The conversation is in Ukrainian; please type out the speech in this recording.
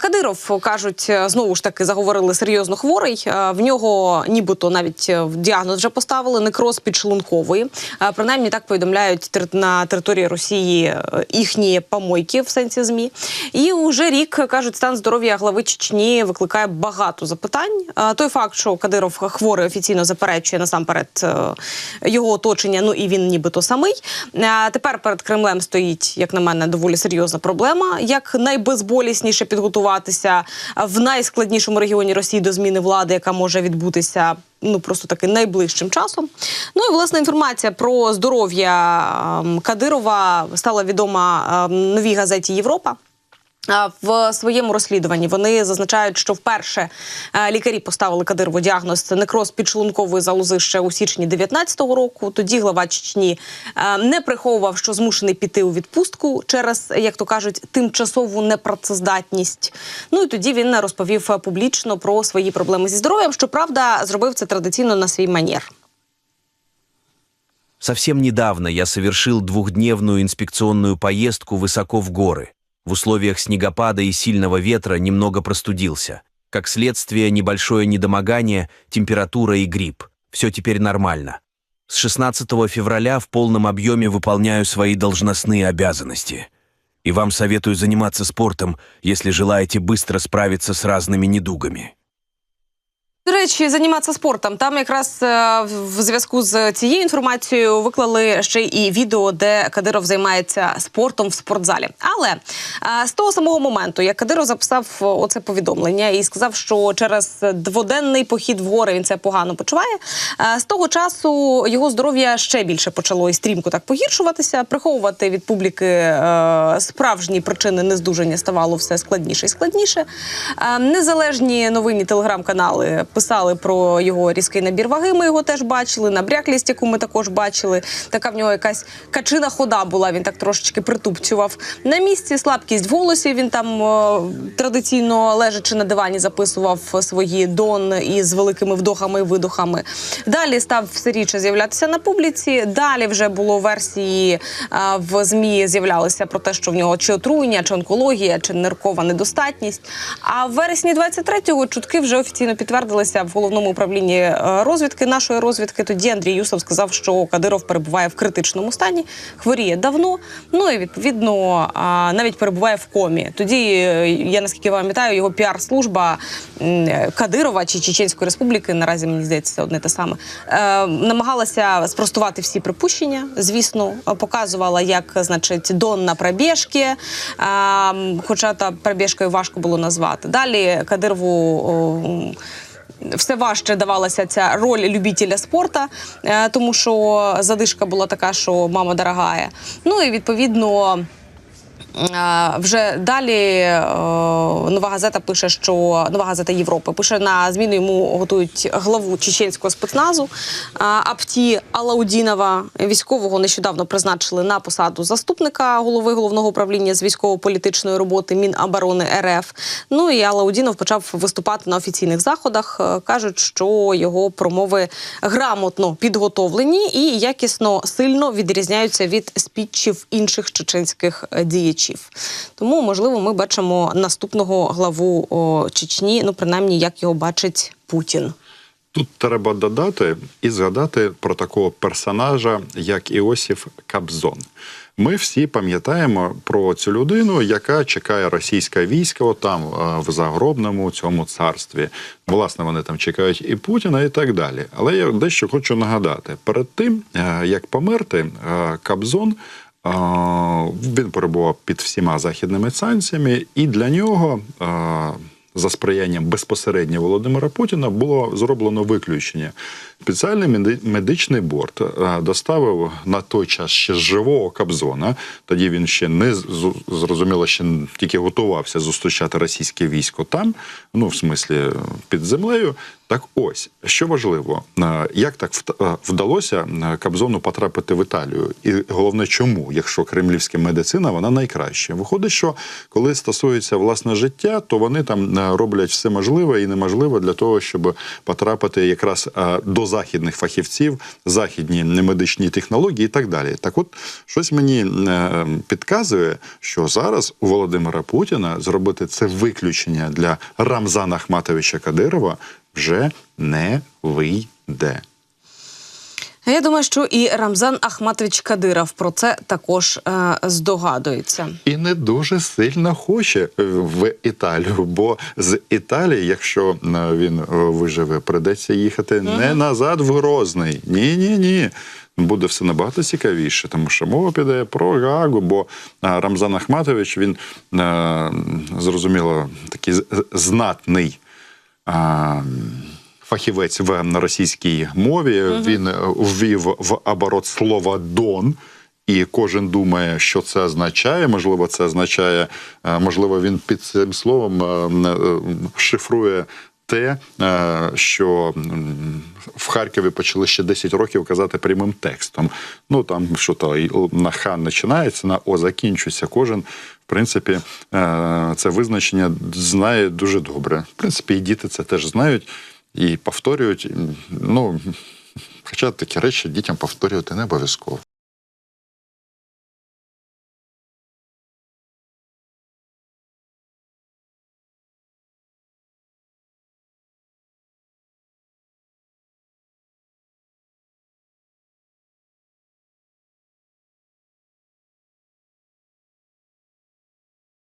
Кадиров, кажуть, знову ж таки заговорили, серйозно хворий. В нього нібито навіть діагноз вже поставили – некроз підшлункової. Принаймні так повідомляють на території Росії їхні помойки, в сенсі ЗМІ. І уже рік, кажуть, стан здоров'я глави Чечні викликає багато запитань. Той факт, що Кадиров хворий, офіційно заперечує насамперед його оточення, ну і він нібито самий. Тепер перед Кремлем стоїть, як на мене, доволі серйозна проблема. Як найбезболісніше підготуватися в найскладнішому регіоні Росії до зміни влади, яка може відбутися просто таки найближчим часом. Ну і, власне, інформація про здоров'я Кадирова стала відома новій газеті «Європа». В своєму розслідуванні вони зазначають, що вперше лікарі поставили Кадирову діагноз некроз підшлункової залози ще у січні 2019 року. Тоді глава Чечні не приховував, що змушений піти у відпустку через, як то кажуть, тимчасову непрацездатність. Ну і тоді він розповів публічно про свої проблеми зі здоров'ям. Щоправда, зробив це традиційно на свій манер. Совсем недавно я совершил двухдневную инспекционную поездку высоко в горы. В условиях снегопада и сильного ветра немного простудился. Как следствие, небольшое недомогание, температура и грипп. Все теперь нормально. С 16 февраля в полном объеме выполняю свои должностные обязанности. И вам советую заниматься спортом, если желаете быстро справиться с разными недугами. До речі, займатися спортом. Там якраз в зв'язку з цією інформацією виклали ще і відео, де Кадиров займається спортом в спортзалі. Але з того самого моменту, як Кадиров записав оце повідомлення і сказав, що через дводенний похід в гори він це погано почуває, з того часу його здоров'я ще більше почало і стрімко так погіршуватися. Приховувати від публіки справжні причини нездужання ставало все складніше і складніше. Незалежні новинні телеграм-канали писали про його різкий набір ваги, ми його теж бачили, набряклість, яку ми також бачили. Така в нього якась качина хода була, він так трошечки притупцював. На місці слабкість в голосі, він там традиційно лежачи на дивані записував свої дон із великими вдохами і видохами. Далі став все рідше з'являтися на публіці, далі вже було версії в ЗМІ з'являлися про те, що в нього чи отруєння, чи онкологія, чи ниркова недостатність. А в вересні 23-го чутки вже офіційно підтвердилися в головному управлінні розвідки, нашої розвідки. Тоді Андрій Юсов сказав, що Кадиров перебуває в критичному стані, хворіє давно, ну і відповідно навіть перебуває в комі. Тоді, я наскільки пам'ятаю, його піар-служба Кадирова чи Чеченської Республіки, наразі мені здається це одне те саме, намагалася спростувати всі припущення, звісно, показувала, як, значить, дон на пробіжки, хоча та пробіжкою важко було назвати. Далі Кадирову все важче давалася ця роль любителя спорту, тому що задишка була така, що мама дорогая. Ну і відповідно вже далі Нова газета пише, що Нова газета Європи пише, на зміну йому готують главу чеченського спецназу Апті Алаудінова. Військового нещодавно призначили на посаду заступника голови головного управління з військово-політичної роботи Міноборони РФ. Ну і Алаудінов почав виступати на офіційних заходах. Кажуть, що його промови грамотно підготовлені і якісно сильно відрізняються від спічів інших чеченських діячів. Тому, можливо, ми бачимо наступного главу Чечні, ну, принаймні, як його бачить Путін. Тут треба додати і згадати про такого персонажа, як Іосиф Кобзон. Ми всі пам'ятаємо про цю людину, яка чекає російське військо там, в загробному цьому царстві. Власне, вони там чекають і Путіна, і так далі. Але я дещо хочу нагадати. Перед тим, як померти, Кобзон він перебував під всіма західними санкціями, і для нього, за сприянням безпосередньо Володимира Путіна, було зроблено виключення. Спеціальний медичний борт доставив на той час ще живого Кобзона. Тоді він ще не, зрозуміло, ще тільки готувався зустрічати російське військо там, ну, в смислі, під землею. Так ось, що важливо, як так вдалося Кобзону потрапити в Італію? І головне, чому, якщо кремлівська медицина, вона найкраща? Виходить, що коли стосується власне життя, то вони там роблять все можливе і неможливе для того, щоб потрапити якраз до західних фахівців, західні медичні технології і так далі. Так от, щось мені підказує, що зараз у Володимира Путіна зробити це виключення для Рамзана Ахматовича Кадирова вже не вийде. Я думаю, що і Рамзан Ахматович Кадиров про це також здогадується. І не дуже сильно хоче в Італію, бо з Італії, якщо він виживе, придеться їхати не назад в Грозний. Ні. Буде все набагато цікавіше, тому що мова піде про Гаагу, бо Рамзан Ахматович, він, зрозуміло, такий знатний фахівець в російській мові. Він ввів в оборот слово «дон», і кожен думає, що це означає. Можливо, це означає, можливо, він під цим словом шифрує те, що в Харкові почали ще 10 років казати прямим текстом. Ну, там що-то на «хан» починається, на «о» закінчується. Кожен, в принципі, це визначення знає дуже добре. В принципі, і діти це теж знають і повторюють. Ну, хоча такі речі дітям повторювати не обов'язково.